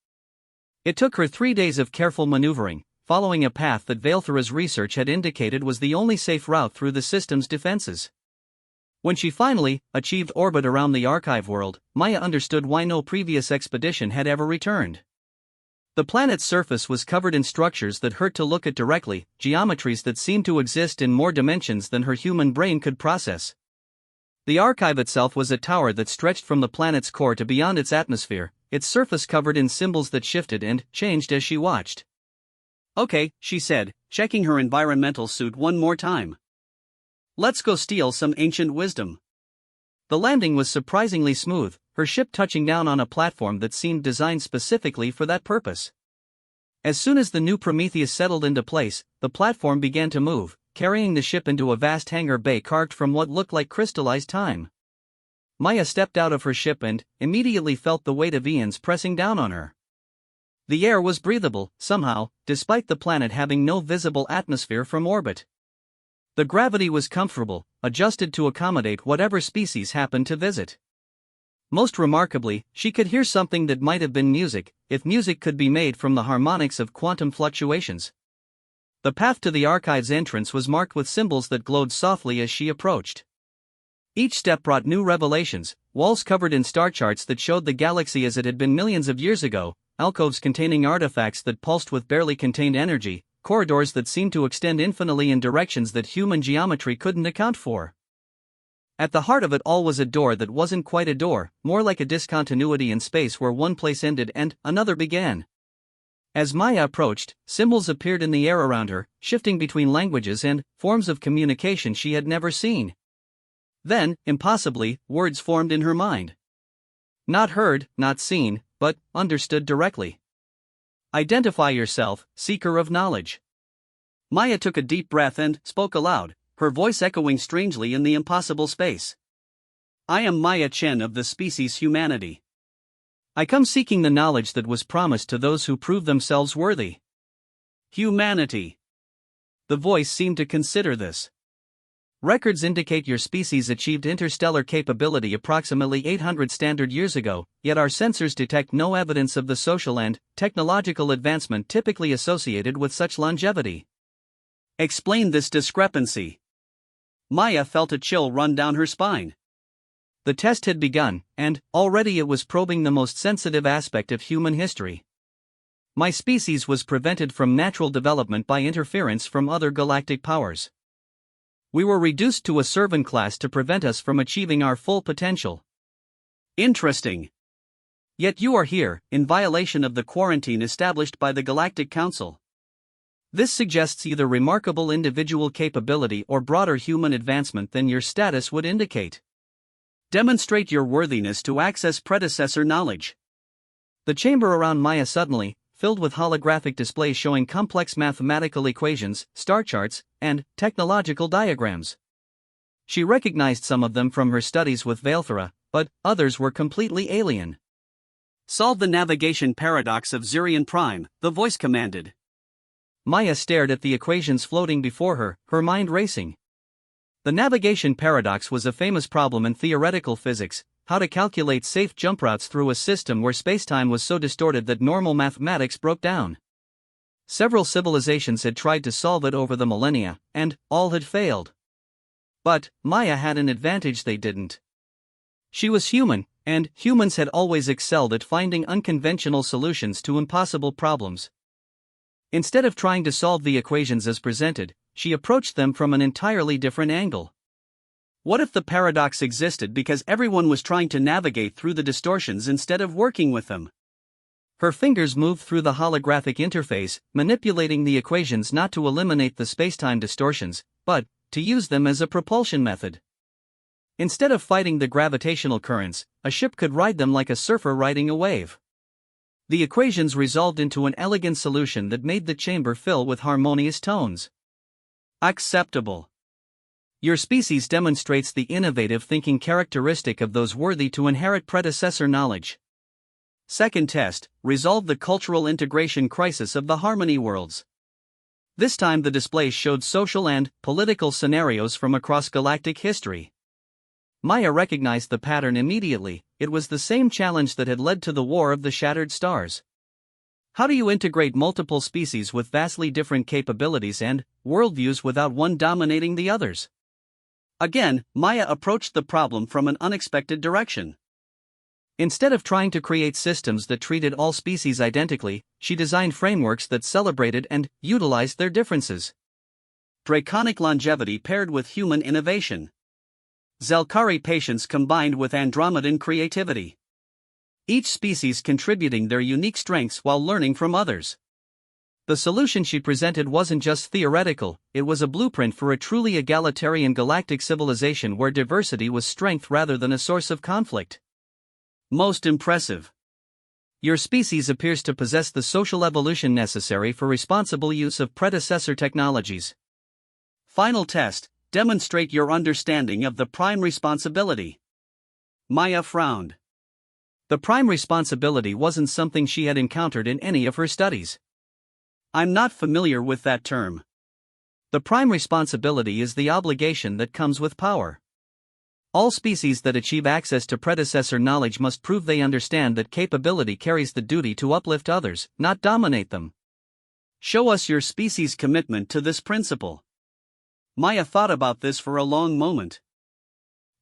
It took her 3 days of careful maneuvering, following a path that Valfera's research had indicated was the only safe route through the system's defenses. When she finally achieved orbit around the archive world, Maya understood why no previous expedition had ever returned. The planet's surface was covered in structures that hurt to look at directly, geometries that seemed to exist in more dimensions than her human brain could process. The archive itself was a tower that stretched from the planet's core to beyond its atmosphere, its surface covered in symbols that shifted and changed as she watched. Okay, she said, checking her environmental suit one more time. Let's go steal some ancient wisdom. The landing was surprisingly smooth, her ship touching down on a platform that seemed designed specifically for that purpose. As soon as the new Prometheus settled into place, the platform began to move, carrying the ship into a vast hangar bay carved from what looked like crystallized time. Maya stepped out of her ship and immediately felt the weight of eons pressing down on her. The air was breathable, somehow, despite the planet having no visible atmosphere from orbit. The gravity was comfortable, adjusted to accommodate whatever species happened to visit. Most remarkably, she could hear something that might have been music, if music could be made from the harmonics of quantum fluctuations. The path to the archive's entrance was marked with symbols that glowed softly as she approached. Each step brought new revelations: walls covered in star charts that showed the galaxy as it had been millions of years ago, alcoves containing artifacts that pulsed with barely contained energy, corridors that seemed to extend infinitely in directions that human geometry couldn't account for. At the heart of it all was a door that wasn't quite a door, more like a discontinuity in space where one place ended and another began. As Maya approached, symbols appeared in the air around her, shifting between languages and forms of communication she had never seen. Then, impossibly, words formed in her mind. Not heard, not seen, but understood directly. Identify yourself, seeker of knowledge. Maya took a deep breath and spoke aloud, her voice echoing strangely in the impossible space. I am Maya Chen of the species humanity. I come seeking the knowledge that was promised to those who prove themselves worthy. Humanity. The voice seemed to consider this. Records indicate your species achieved interstellar capability approximately 800 standard years ago, yet our sensors detect no evidence of the social and technological advancement typically associated with such longevity. Explain this discrepancy. Maya felt a chill run down her spine. The test had begun, and already it was probing the most sensitive aspect of human history. My species was prevented from natural development by interference from other galactic powers. We were reduced to a servant class to prevent us from achieving our full potential. Interesting. Yet you are here, in violation of the quarantine established by the Galactic Council. This suggests either remarkable individual capability or broader human advancement than your status would indicate. Demonstrate your worthiness to access predecessor knowledge. The chamber around Maya suddenly filled with holographic displays showing complex mathematical equations, star charts, and technological diagrams. She recognized some of them from her studies with Valfera, but others were completely alien. Solve the navigation paradox of Zirion Prime, the voice commanded. Maya stared at the equations floating before her, her mind racing. The navigation paradox was a famous problem in theoretical physics: how to calculate safe jump routes through a system where spacetime was so distorted that normal mathematics broke down. Several civilizations had tried to solve it over the millennia, and all had failed. But Maya had an advantage they didn't. She was human, and humans had always excelled at finding unconventional solutions to impossible problems. Instead of trying to solve the equations as presented, she approached them from an entirely different angle. What if the paradox existed because everyone was trying to navigate through the distortions instead of working with them? Her fingers moved through the holographic interface, manipulating the equations not to eliminate the spacetime distortions, but to use them as a propulsion method. Instead of fighting the gravitational currents, a ship could ride them like a surfer riding a wave. The equations resolved into an elegant solution that made the chamber fill with harmonious tones. Acceptable. Your species demonstrates the innovative thinking characteristic of those worthy to inherit predecessor knowledge. Second test, resolve the cultural integration crisis of the harmony worlds. This time the display showed social and political scenarios from across galactic history. Maya recognized the pattern immediately. It was the same challenge that had led to the War of the Shattered Stars. How do you integrate multiple species with vastly different capabilities and worldviews without one dominating the others? Again, Maya approached the problem from an unexpected direction. Instead of trying to create systems that treated all species identically, she designed frameworks that celebrated and utilized their differences. Draconic longevity paired with human innovation. Zelkari patience combined with Andromedan creativity. Each species contributing their unique strengths while learning from others. The solution she presented wasn't just theoretical, it was a blueprint for a truly egalitarian galactic civilization where diversity was strength rather than a source of conflict. Most impressive. Your species appears to possess the social evolution necessary for responsible use of predecessor technologies. Final test, demonstrate your understanding of the prime responsibility. Maya frowned. The prime responsibility wasn't something she had encountered in any of her studies. I'm not familiar with that term. The prime responsibility is the obligation that comes with power. All species that achieve access to predecessor knowledge must prove they understand that capability carries the duty to uplift others, not dominate them. Show us your species' commitment to this principle. Maya thought about this for a long moment.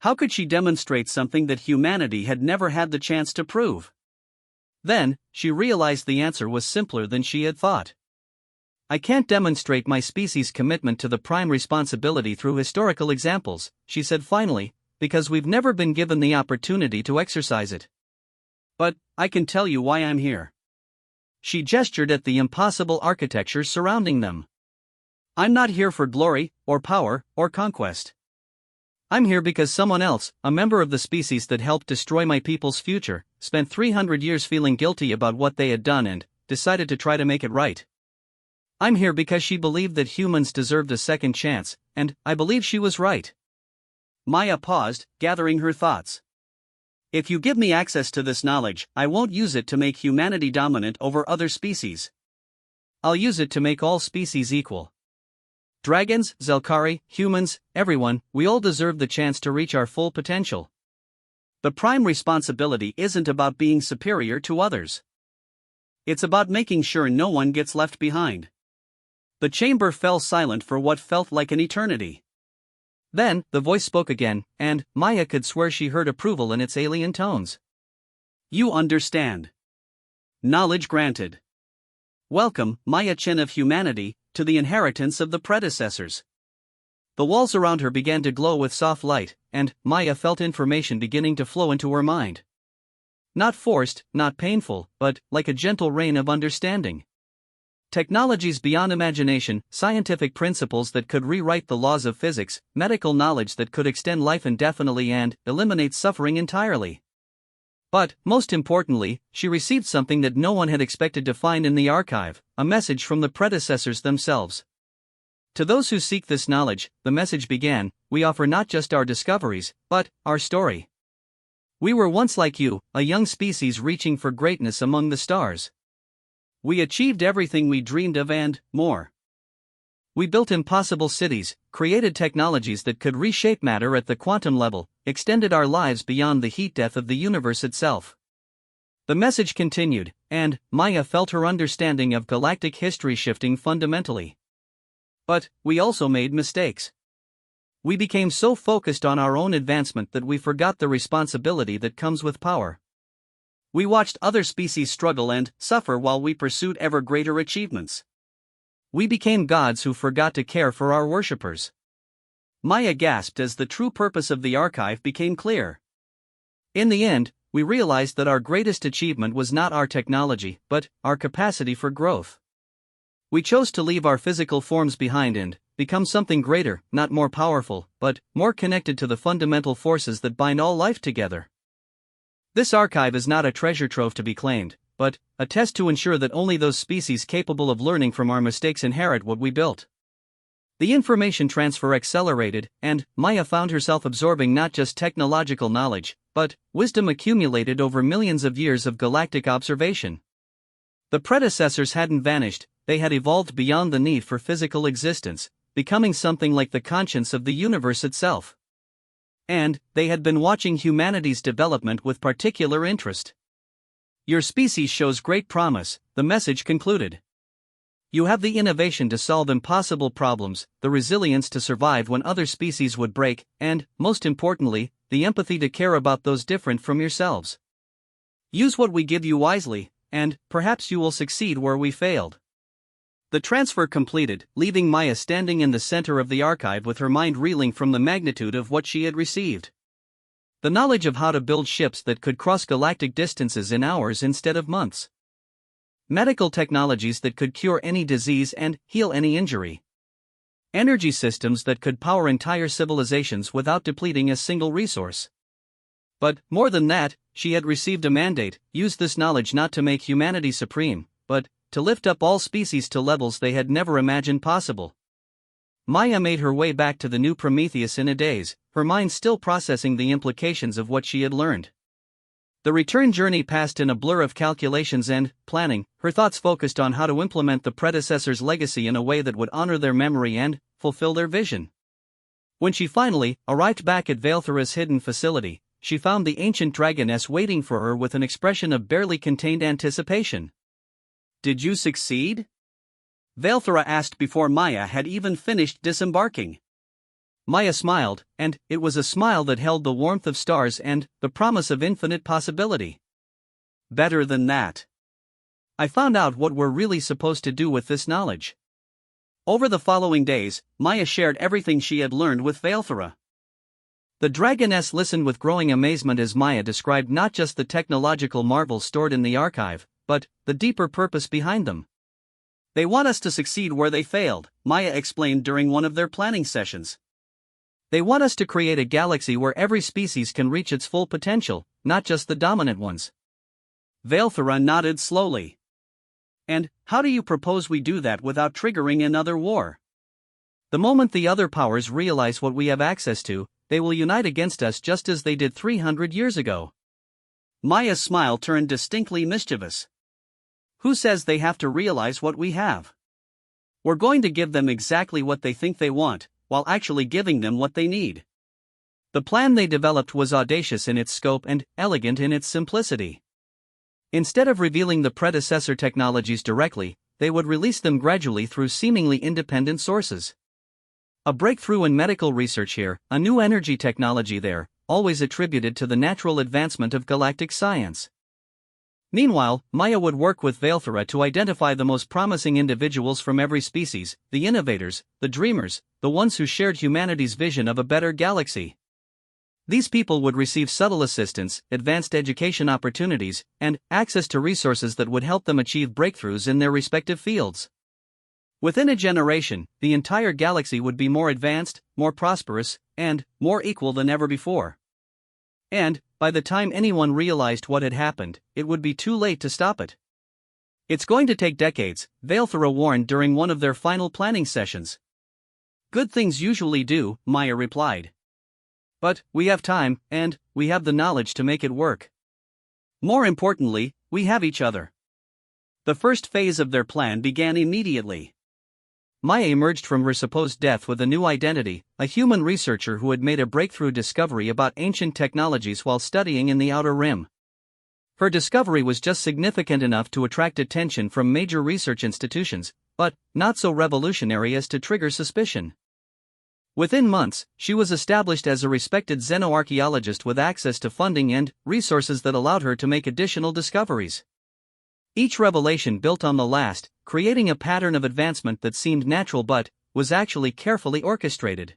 How could she demonstrate something that humanity had never had the chance to prove? Then, she realized the answer was simpler than she had thought. I can't demonstrate my species' commitment to the prime responsibility through historical examples, she said finally, because we've never been given the opportunity to exercise it. But, I can tell you why I'm here. She gestured at the impossible architecture surrounding them. I'm not here for glory, or power, or conquest. I'm here because someone else, a member of the species that helped destroy my people's future, spent 300 years feeling guilty about what they had done and decided to try to make it right. I'm here because she believed that humans deserved a second chance, and I believe she was right. Maya paused, gathering her thoughts. If you give me access to this knowledge, I won't use it to make humanity dominant over other species. I'll use it to make all species equal. Dragons, Zelkari, humans, everyone, we all deserve the chance to reach our full potential. The prime responsibility isn't about being superior to others. It's about making sure no one gets left behind. The chamber fell silent for what felt like an eternity. Then, the voice spoke again, and Maya could swear she heard approval in its alien tones. You understand. Knowledge granted. Welcome, Maya Chen of humanity, to the inheritance of the predecessors. The walls around her began to glow with soft light, and Maya felt information beginning to flow into her mind. Not forced, not painful, but like a gentle rain of understanding. Technologies beyond imagination, scientific principles that could rewrite the laws of physics, medical knowledge that could extend life indefinitely and eliminate suffering entirely. But, most importantly, she received something that no one had expected to find in the archive, a message from the predecessors themselves. To those who seek this knowledge, the message began, we offer not just our discoveries, but our story. We were once like you, a young species reaching for greatness among the stars. We achieved everything we dreamed of and more. We built impossible cities, created technologies that could reshape matter at the quantum level, extended our lives beyond the heat death of the universe itself. The message continued, and Maya felt her understanding of galactic history shifting fundamentally. But we also made mistakes. We became so focused on our own advancement that we forgot the responsibility that comes with power. We watched other species struggle and suffer while we pursued ever greater achievements. We became gods who forgot to care for our worshippers. Maya gasped as the true purpose of the archive became clear. In the end, we realized that our greatest achievement was not our technology, but our capacity for growth. We chose to leave our physical forms behind and become something greater, not more powerful, but more connected to the fundamental forces that bind all life together. This archive is not a treasure trove to be claimed, but a test to ensure that only those species capable of learning from our mistakes inherit what we built. The information transfer accelerated, and Maya found herself absorbing not just technological knowledge, but wisdom accumulated over millions of years of galactic observation. The predecessors hadn't vanished, they had evolved beyond the need for physical existence, becoming something like the conscience of the universe itself. And they had been watching humanity's development with particular interest. Your species shows great promise, the message concluded. You have the innovation to solve impossible problems, the resilience to survive when other species would break, and, most importantly, the empathy to care about those different from yourselves. Use what we give you wisely, and perhaps you will succeed where we failed. The transfer completed, leaving Maya standing in the center of the archive with her mind reeling from the magnitude of what she had received. The knowledge of how to build ships that could cross galactic distances in hours instead of months. Medical technologies that could cure any disease and heal any injury. Energy systems that could power entire civilizations without depleting a single resource. But, more than that, she had received a mandate: use this knowledge not to make humanity supreme, but to lift up all species to levels they had never imagined possible. Maya made her way back to the new Prometheus in a daze, her mind still processing the implications of what she had learned. The return journey passed in a blur of calculations and planning, her thoughts focused on how to implement the predecessors' legacy in a way that would honor their memory and fulfill their vision. When she finally arrived back at Valthera's hidden facility, she found the ancient Dragoness waiting for her with an expression of barely contained anticipation. "Did you succeed?" Valthera asked before Maya had even finished disembarking. Maya smiled, and it was a smile that held the warmth of stars and the promise of infinite possibility. "Better than that. I found out what we're really supposed to do with this knowledge." Over the following days, Maya shared everything she had learned with Valthera. The Dragoness listened with growing amazement as Maya described not just the technological marvels stored in the archive, but the deeper purpose behind them. "They want us to succeed where they failed," Maya explained during one of their planning sessions. "They want us to create a galaxy where every species can reach its full potential, not just the dominant ones." Valthera nodded slowly. "And how do you propose we do that without triggering another war? The moment the other powers realize what we have access to, they will unite against us just as they did 300 years ago." Maya's smile turned distinctly mischievous. "Who says they have to realize what we have? We're going to give them exactly what they think they want, while actually giving them what they need." The plan they developed was audacious in its scope and elegant in its simplicity. Instead of revealing the predecessor technologies directly, they would release them gradually through seemingly independent sources. A breakthrough in medical research here, a new energy technology there, always attributed to the natural advancement of galactic science. Meanwhile, Maya would work with Valthera to identify the most promising individuals from every species, the innovators, the dreamers, the ones who shared humanity's vision of a better galaxy. These people would receive subtle assistance, advanced education opportunities, and access to resources that would help them achieve breakthroughs in their respective fields. Within a generation, the entire galaxy would be more advanced, more prosperous, and more equal than ever before. And, by the time anyone realized what had happened, it would be too late to stop it. "It's going to take decades," Valthera warned during one of their final planning sessions. "Good things usually do," Maya replied. "But we have time, and we have the knowledge to make it work. More importantly, we have each other." The first phase of their plan began immediately. Maya emerged from her supposed death with a new identity, a human researcher who had made a breakthrough discovery about ancient technologies while studying in the Outer Rim. Her discovery was just significant enough to attract attention from major research institutions, but not so revolutionary as to trigger suspicion. Within months, she was established as a respected xenoarchaeologist with access to funding and resources that allowed her to make additional discoveries. Each revelation built on the last, creating a pattern of advancement that seemed natural but was actually carefully orchestrated.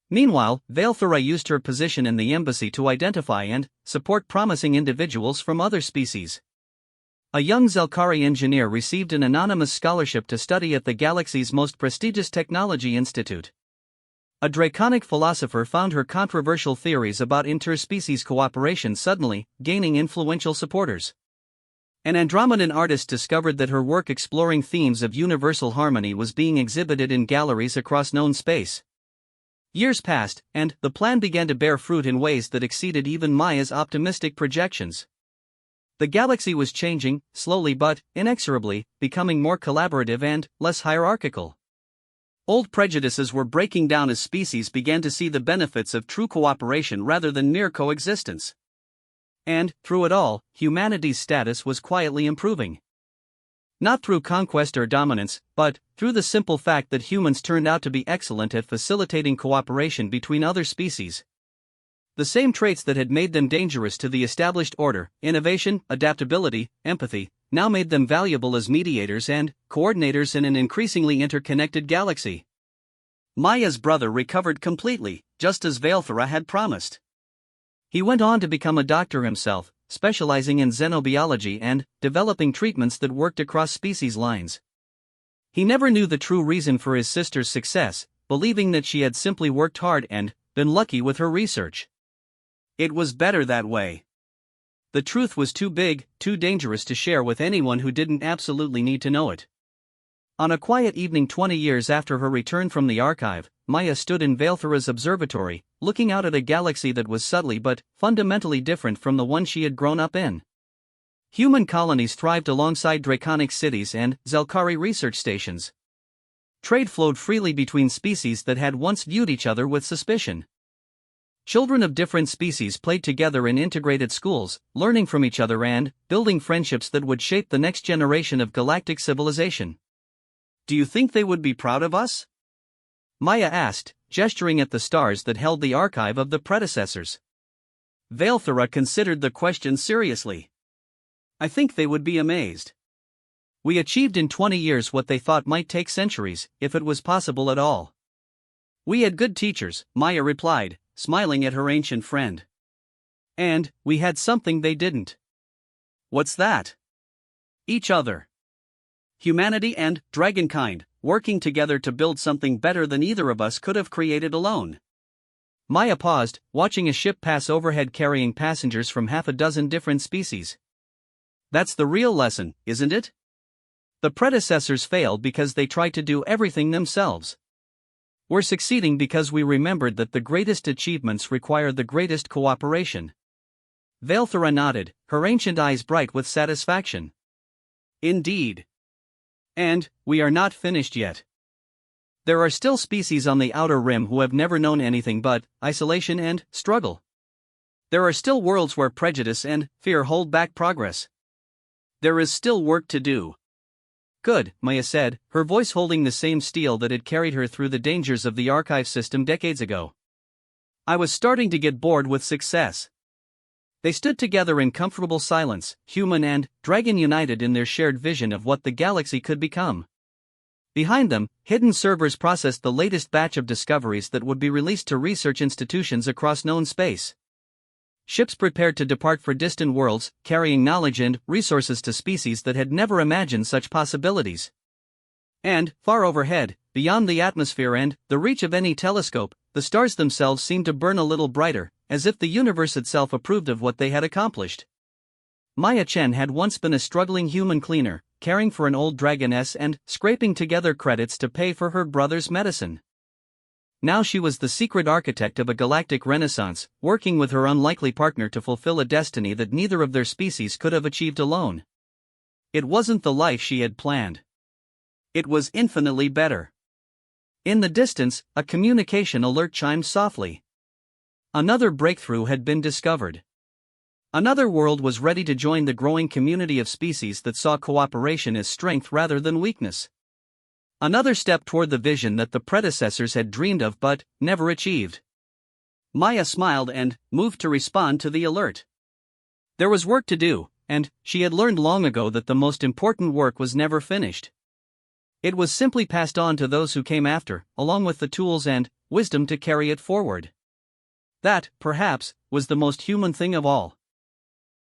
Meanwhile, Valthera used her position in the embassy to identify and support promising individuals from other species. A young Zelkari engineer received an anonymous scholarship to study at the galaxy's most prestigious technology institute. A draconic philosopher found her controversial theories about interspecies cooperation suddenly gaining influential supporters. An Andromedan artist discovered that her work exploring themes of universal harmony was being exhibited in galleries across known space. Years passed, and the plan began to bear fruit in ways that exceeded even Maya's optimistic projections. The galaxy was changing, slowly but inexorably, becoming more collaborative and less hierarchical. Old prejudices were breaking down as species began to see the benefits of true cooperation rather than mere coexistence. And, through it all, humanity's status was quietly improving. Not through conquest or dominance, but through the simple fact that humans turned out to be excellent at facilitating cooperation between other species. The same traits that had made them dangerous to the established order, innovation, adaptability, empathy, now made them valuable as mediators and coordinators in an increasingly interconnected galaxy. Maya's brother recovered completely, just as Valthera had promised. He went on to become a doctor himself, specializing in xenobiology and developing treatments that worked across species lines. He never knew the true reason for his sister's success, believing that she had simply worked hard and been lucky with her research. It was better that way. The truth was too big, too dangerous to share with anyone who didn't absolutely need to know it. On a quiet evening 20 years after her return from the archive, Maya stood in Valthera's observatory, looking out at a galaxy that was subtly but fundamentally different from the one she had grown up in. Human colonies thrived alongside draconic cities and Zelkari research stations. Trade flowed freely between species that had once viewed each other with suspicion. Children of different species played together in integrated schools, learning from each other and building friendships that would shape the next generation of galactic civilization. "Do you think they would be proud of us?" Maya asked, gesturing at the stars that held the archive of the predecessors. Valthera considered the question seriously. "I think they would be amazed. We achieved in 20 years what they thought might take centuries, if it was possible at all." "We had good teachers," Maya replied, smiling at her ancient friend. "And we had something they didn't." "What's that?" "Each other. Humanity and dragonkind, working together to build something better than either of us could have created alone." Maya paused, watching a ship pass overhead carrying passengers from half a dozen different species. "That's the real lesson, isn't it? The predecessors failed because they tried to do everything themselves. We're succeeding because we remembered that the greatest achievements require the greatest cooperation." Valthera nodded, her ancient eyes bright with satisfaction. "Indeed. And we are not finished yet. There are still species on the outer rim who have never known anything but isolation and struggle. There are still worlds where prejudice and fear hold back progress. There is still work to do." "Good," Maya said, her voice holding the same steel that had carried her through the dangers of the archive system decades ago. "I was starting to get bored with success." They stood together in comfortable silence, human and dragon united in their shared vision of what the galaxy could become. Behind them, hidden servers processed the latest batch of discoveries that would be released to research institutions across known space. Ships prepared to depart for distant worlds, carrying knowledge and resources to species that had never imagined such possibilities. And, far overhead, beyond the atmosphere and the reach of any telescope, the stars themselves seemed to burn a little brighter, as if the universe itself approved of what they had accomplished. Maya Chen had once been a struggling human cleaner, caring for an old dragoness and scraping together credits to pay for her brother's medicine. Now she was the secret architect of a galactic renaissance, working with her unlikely partner to fulfill a destiny that neither of their species could have achieved alone. It wasn't the life she had planned. It was infinitely better. In the distance, a communication alert chimed softly. Another breakthrough had been discovered. Another world was ready to join the growing community of species that saw cooperation as strength rather than weakness. Another step toward the vision that the predecessors had dreamed of but never achieved. Maya smiled and moved to respond to the alert. There was work to do, and she had learned long ago that the most important work was never finished. It was simply passed on to those who came after, along with the tools and wisdom to carry it forward. That, perhaps, was the most human thing of all.